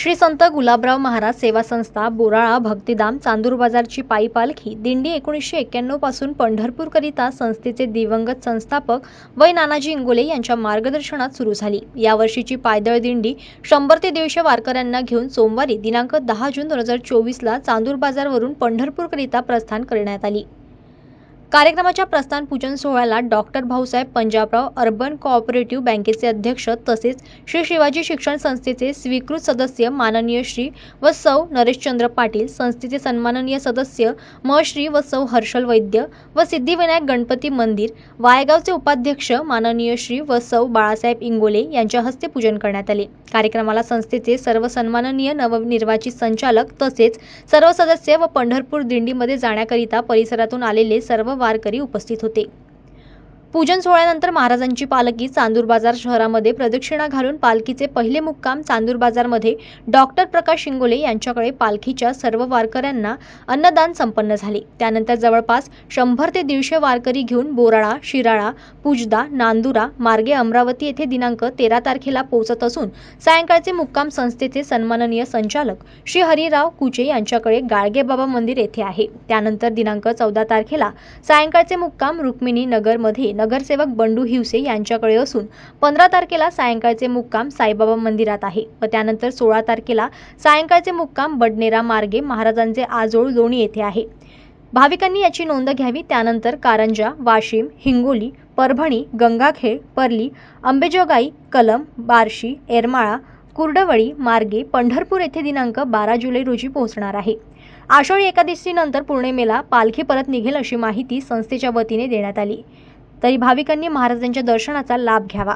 श्री संत गुलाबराव महाराज सेवा संस्था बोराळा भक्तिधाम चांदूर बाजारची पायी पालखी दिंडी 1991 पासून पंढरपूरकरिता संस्थेचे दिवंगत संस्थापक वै नानाजी इंगोले यांच्या मार्गदर्शनात सुरू झाली। या वर्षीची पायदळ दिंडी 100 ते 150 वारकऱ्यांना घेऊन सोमवारी दिनांक 10 जून 2024 ला चांदूर बाजारवरून पंढरपूरकरिता प्रस्थान करण्यात आली। कार्यक्रमाच्या प्रस्थान पूजन सोहळ्याला doctor Bhausaheb Panjabrao urban cooperative बँकेचे अध्यक्ष तसेच श्री शिवाजी शिक्षण संस्थेचे स्वीकृत सदस्य माननीय श्री व सौ नरेशचंद्र पाटील, संस्थेचे सन्माननीय सदस्य म श्री व सौ हर्षल वैद्य व सिद्धिविनायक गणपती मंदिर वायगावचे उपाध्यक्ष माननीय श्री व सौ बाळासाहेब इंगोले यांच्या हस्ते पूजन करण्यात आले। कार्यक्रमाला संस्थेचे सर्व सन्माननीय नवनिर्वाचित संचालक तसेच सर्व सदस्य व पंढरपूर दिंडीमध्ये जाण्याकरिता परिसरातून आलेले सर्व वारकरी उपस्थित होते। पूजन सोहळ्यानंतर महाराजांची पालखी चांदूर बाजार शहरामध्ये प्रदक्षिणा घालून पालखीचे पहिले मुक्काम चांदूर बाजारमध्ये डॉक्टर प्रकाश इंगोले यांच्याकडे पालखीच्या सर्व वारकऱ्यांना अन्नदान संपन्न झाले। त्यानंतर जवळपास 100 ते 150 वारकरी घेऊन बोराळा, शिराळा, पुजदा, नांदुरा मार्गे अमरावती येथे दिनांक 13 तारखेला पोहोचत असून सायंकाळचे मुक्काम संस्थेचे सन्माननीय संचालक श्री हरिराव कुचे यांच्याकडे गाडगेबाबा मंदिर येथे आहे। त्यानंतर दिनांक 14 तारखेला सायंकाळचे मुक्काम रुक्मिणी नगर मध्ये नगरसेवक बंडू हिवसे यांच्याकडे असून 15 तारखेला सायंकाळचे मुक्काम साईबाबा मंदिरात आहे व त्यानंतर 16 तारखेला सायंकाळचे मुक्काम बडनेरा मार्गे महाराजांचे आजोळ लोणी येथे आहे। भाविकांनी याची नोंद घ्यावी। त्यानंतर कारंजा, वाशिम, हिंगोली, परभणी, गंगाखेड, पर्ली, अंबेजोगाई, कलम, बार्शी, एरमाळा, कुर्डवळी मार्गे पंढरपूर येथे दिनांक 12 जुलै रोजी पोहोचणार आहे। आषाढी एकादशीनंतर पौर्णिमेला पालखी परत निघेल अशी माहिती संस्थेच्या वतीने देण्यात आली। तरी भाविकांनी महाराजांच्या दर्शनाचा लाभ घ्यावा।